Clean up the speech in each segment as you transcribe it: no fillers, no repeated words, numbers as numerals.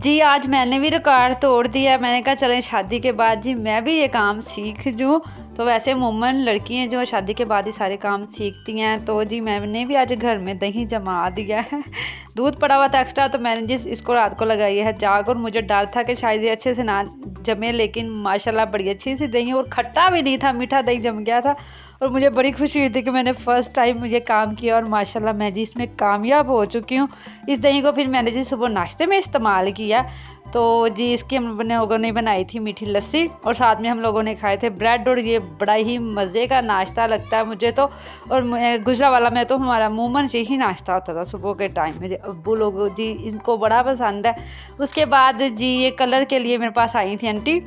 जी, आज मैंने भी रिकॉर्ड तोड़ दिया। मैंने कहा चलें शादी के बाद जी मैं भी ये काम सीख लूँ। तो वैसे अमूमन लड़की हैं जो शादी के बाद ही सारे काम सीखती हैं। तो जी मैंने भी आज घर में दही जमा दिया है। दूध पड़ा हुआ था एक्स्ट्रा, तो मैंने जी इसको रात को लगाई है जाग, और मुझे डर था कि शायद ये अच्छे से ना जमे, लेकिन माशाल्लाह बड़ी अच्छी सी दही, और खट्टा भी नहीं था, मीठा दही जम गया था। और मुझे बड़ी खुशी हुई थी कि मैंने फ़र्स्ट टाइम ये काम किया, और माशाल्लाह मैं जी इसमें कामयाब हो चुकी हूँ। इस दही को फिर मैंने जी सुबह नाश्ते में इस्तेमाल किया। तो जी इसकी हम लोगों ने बनाई थी मीठी लस्सी, और साथ में हम लोगों ने खाए थे ब्रेड, और ये बड़ा ही मज़े का नाश्ता लगता है मुझे तो। और गुजरावाला में तो हमारा अमूमन यही नाश्ता होता था सुबह के टाइम। मेरे अब्बू लोग जी इनको बड़ा पसंद है। उसके बाद जी ये कलर के लिए मेरे पास आई थी आंटी,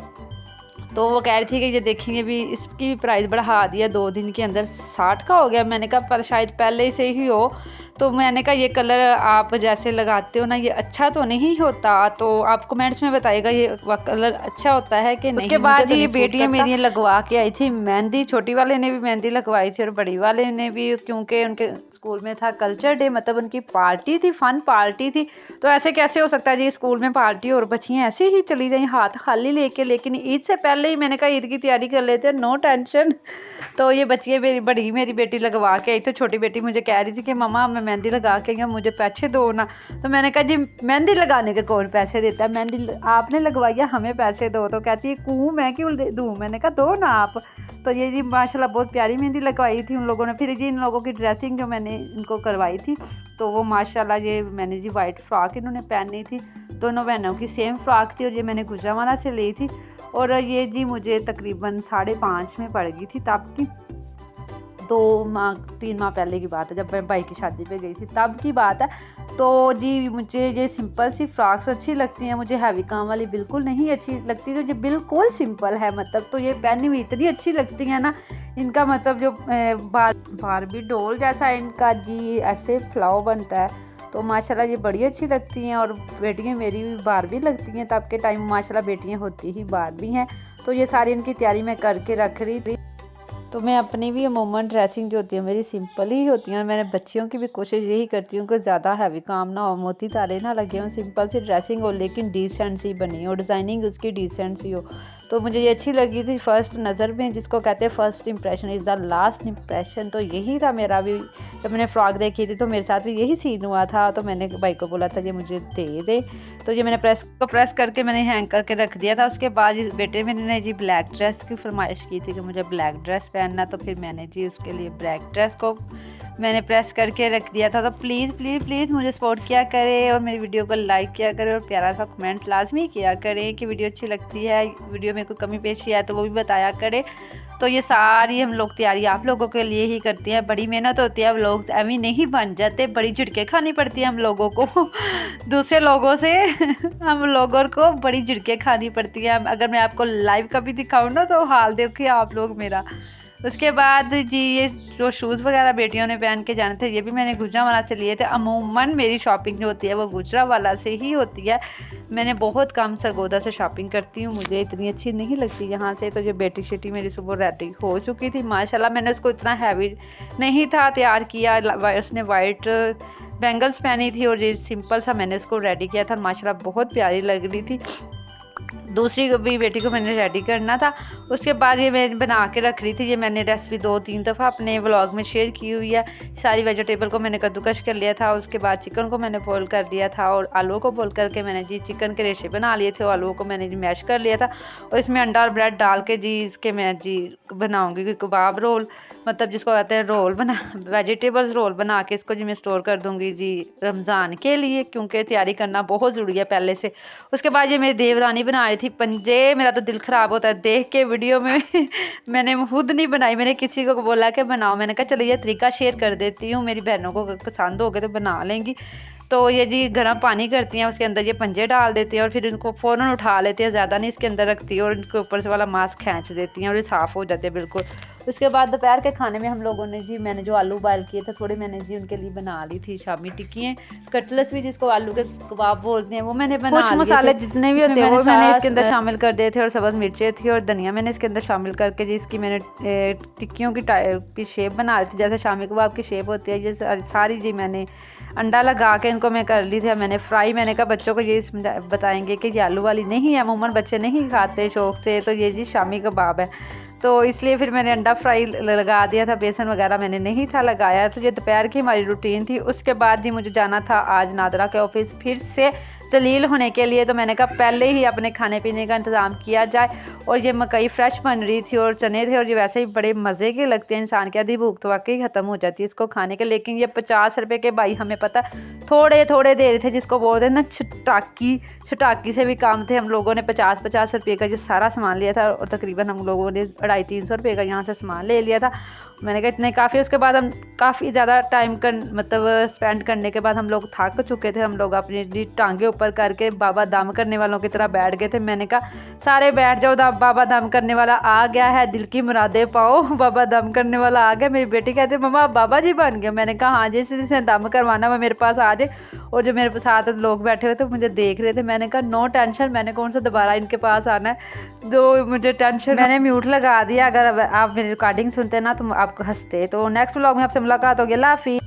तो वो कह रही थी कि ये देखेंगे भी इसकी भी प्राइस बढ़ा दिया 2 दिन के अंदर 60 का हो गया। मैंने कहा पर शायद पहले से ही हो। तो मैंने कहा ये कलर आप जैसे लगाते हो ना ये अच्छा तो नहीं होता, तो आप कमेंट्स में बताइएगा ये कलर अच्छा होता है कि नहीं। उसके बाद ये बेटियां मेरी लगवा के आई थी मेहंदी। छोटी वाले ने भी मेहंदी लगवाई थी और बड़ी वाले ने भी, क्योंकि उनके स्कूल में था कल्चर डे, मतलब उनकी पार्टी थी, फन पार्टी थी। तो ऐसे कैसे हो सकता है जी स्कूल में पार्टी और बच्चियाँ ऐसे ही चली जाएं हाथ खाली लेके। लेकिन ईद से पहले ही मैंने कहा ईद की तैयारी कर लेते हैं, नो टेंशन। तो ये बच्चियाँ मेरी बेटी लगवा के आई। तो छोटी बेटी मुझे कह रही थी कि मम्मा मैं मेहंदी लगा के आई हूँ, मुझे पैसे दो ना। तो मैंने कहा जी मेहंदी लगाने के कौन पैसे देता है, मेहंदी आपने लगवाई है, हमें पैसे दो। तो कहती है क्यों, मैं क्यों दूँ। मैंने कहा दो ना आप। तो ये जी माशाल्लाह बहुत प्यारी मेहंदी लगवाई थी उन लोगों ने। फिर जी इन लोगों की ड्रेसिंग जो मैंने इनको करवाई थी, तो वो माशाल्लाह ये मैंने जी वाइट फ्रॉक इन्होंने पहनी थी। दोनों बहनों की सेम फ्रॉक थी, और ये मैंने गुजरावाला से ली थी। और ये जी मुझे तकरीबन 5.5 में पड़ गई थी तब की। 3 माह पहले की बात है, जब मैं भाई की शादी पे गई थी तब की बात है। तो जी मुझे ये सिंपल सी फ्रॉक्स अच्छी लगती हैं, मुझे हैवी काम वाली बिल्कुल नहीं अच्छी लगती। तो ये बिल्कुल सिंपल है, मतलब तो ये पहनी हुई इतनी अच्छी लगती है ना। इनका मतलब जो बारबी डॉल जैसा इनका जी ऐसे फ्लावर बनता है, तो माशाल्लाह ये बड़ी अच्छी लगती हैं। और बेटियां मेरी भी बारबी लगती हैं, तब के टाइम माशाल्लाह बेटियां होती ही बारबी हैं। तो ये सारी इनकी तैयारी मैं करके रख रही थी। तो मैं अपनी भी अमूमन ड्रेसिंग जो होती है मेरी सिंपल ही होती है, और मैंने बच्चियों की भी कोशिश यही करती हूँ कि ज़्यादा हैवी काम ना हो, मोती तारे ना लगे हों, सिंपल सी ड्रेसिंग हो लेकिन डिसेंट सी बनी हो, डिज़ाइनिंग उसकी डिसेंट सी हो। तो मुझे ये अच्छी लगी थी फर्स्ट नज़र में, जिसको कहते हैं first impression is the last impression. तो यही था मेरा भी, जब मैंने फ़्रॉक देखी थी तो मेरे साथ भी यही सीन हुआ था। तो मैंने भाई को बोला था ये मुझे दे दे। तो ये मैंने प्रेस करके मैंने हैंग करके रख दिया था। उसके बाद इस बेटे मेरे ने जी ब्लैक ड्रेस की फरमाइश की थी कि मुझे ब्लैक ड्रेस पहनना, तो फिर मैंने जी उसके लिए ब्लैक ड्रेस को मैंने प्रेस करके रख दिया था। तो प्लीज़ प्लीज़ प्लीज़ मुझे सपोर्ट किया करें, और मेरी वीडियो को लाइक किया करें, और प्यारा सा कमेंट लाजमी किया करें कि वीडियो अच्छी लगती है, वीडियो में कोई कमी पेशी है तो वो भी बताया करें। तो ये सारी हम लोग तैयारी आप लोगों के लिए ही करते हैं, बड़ी मेहनत होती है, अब लोग एवं नहीं बन जाते, बड़ी झिड़के खानी पड़ती है हम लोगों को दूसरे लोगों से हम लोगों को बड़ी झिड़के खानी पड़ती है। अगर मैं आपको लाइव कभी दिखाऊँ ना तो हाल देखिए आप लोग मेरा। उसके बाद जी ये जो शूज़ वगैरह बेटियों ने पहन के जाने थे, ये भी मैंने गुजरावाला से लिए थे। अमूमन मेरी शॉपिंग जो होती है वो गुजरावाला से ही होती है। मैंने बहुत कम सरगोदा से शॉपिंग करती हूँ, मुझे इतनी अच्छी नहीं लगती यहाँ से। तो ये बेटी शेटी मेरी सुबह रेडी हो चुकी थी माशाल्लाह। मैंने उसको इतना हैवी नहीं था तैयार किया, उसने वाइट बैंगल्स पहनी थी, और ये सिंपल सा मैंने उसको रेडी किया था, माशाल्लाह बहुत प्यारी लग रही थी। दूसरी भी बेटी को मैंने रेडी करना था। उसके बाद ये मैं बना के रख रही थी। ये मैंने रेसिपी 2-3 दफ़ा अपने व्लॉग में शेयर की हुई है। सारी वेजिटेबल को मैंने कद्दूकश कर लिया था, उसके बाद चिकन को मैंने बॉईल कर दिया था, और आलू को बॉईल करके मैंने जी चिकन के रेशे बना लिए थे, और आलू को मैंने जी मैश कर लिया था। और इसमें अंडा और ब्रेड डाल के जी इसके मैं जी बनाऊँगी कबाब रोल, मतलब जिसको कहते हैं रोल बना, वेजिटेबल्स रोल बना के इसको जी मैं स्टोर कर दूँगी जी रमज़ान के लिए, क्योंकि तैयारी करना बहुत ज़रूरी है पहले से। उसके बाद ये मेरी देवरानी बना रही थी पंजे, मेरा तो दिल ख़राब होता है देख के वीडियो में मैंने खुद नहीं बनाई, मैंने किसी को बोला कि बनाओ। मैंने कहा चलो ये तरीका शेयर कर देती हूँ, मेरी बहनों को पसंद हो गए तो बना लेंगी। तो ये जी गर्म पानी करती हैं, उसके अंदर ये पंजे डाल देती हैं, और फिर इनको फ़ौरन उठा लेती हैं, ज़्यादा नहीं इसके अंदर रखती है, और इनके ऊपर से वाला मांस खींच देती हैं, और ये साफ़ हो जाते हैं बिल्कुल। उसके बाद दोपहर के खाने में हम लोगों ने जी मैंने जो आलू बॉयल किए थे थोड़े, मैंने जी उनके लिए बना ली थी शामी टिक्कियाँ, कटलेट्स भी जिसको आलू के कबाब बोलते हैं, वो मैंने बना लिए थे। मसाले जितने भी होते हैं वो मैंने इसके अंदर शामिल कर दिए थे, और सब्ज़ मिर्चें थी और धनिया मैंने इसके अंदर शामिल करके जी इसकी मैंने टिक्कियों की शेप बना ली थी, जैसे शामी कबाब की शेप होती है। ये सारी जी मैंने अंडा लगा के इनको मैं कर ली थी मैंने फ्राई। मैंने कहा बच्चों को ये बताएंगे कि ये आलू वाली नहीं है, अमूमन बच्चे नहीं खाते शौक से, तो ये जी शामी कबाब है, तो इसलिए फिर मैंने अंडा फ्राई लगा दिया था। बेसन वगैरह मैंने नहीं था लगाया। तो ये दोपहर की हमारी रूटीन थी। उसके बाद ही मुझे जाना था आज नादरा के ऑफिस फिर से जलील होने के लिए, तो मैंने कहा पहले ही अपने खाने पीने का इंतज़ाम किया जाए। और ये मकई फ्रेश बन रही थी और चने थे, और ये वैसे ही बड़े मज़े के लगते हैं, इंसान की आधी भूख तो वाकई ख़त्म हो जाती है इसको खाने के। लेकिन ये 50 रुपये के भाई हमें पता थोड़े थोड़े दे रहे थे, जिसको बोलते हैं ना छटाकी से भी काम थे। हम लोगों ने 50-50 रुपये का ये सारा सामान लिया था, और तकरीबन हम लोगों ने 250-300 रुपये का यहाँ से सामान ले लिया था। मैंने कहा इतने काफ़ी। उसके बाद हम काफ़ी ज़्यादा टाइम मतलब स्पेंड करने के बाद हम लोग थक चुके थे। हम लोग अपनी टांगे ऊपर करके बाबा दम करने वालों की तरह बैठ गए थे। मैंने कहा सारे बैठ जाओ, बाबा दम करने वाला आ गया है, दिल की मुरादें पाओ, बाबा दम करने वाला आ गया। मेरी बेटी कहती है मम्मा आप बाबा जी बन गए। मैंने कहा हाँ, जिसने दम करवाना वो मेरे पास आ जाए। और जो मेरे साथ लोग बैठे हुए थे मुझे देख रहे थे। मैंने कहा नो टेंशन, मैंने कौन सा दोबारा इनके पास आना है, जो मुझे टेंशन। मैंने म्यूट लगा दिया। अगर आप मेरी रिकॉर्डिंग सुनते ना तो आप हंसते। तो नेक्स्ट व्लॉग में आपसे मुलाकात होगी। अल्लाह हाफिज़।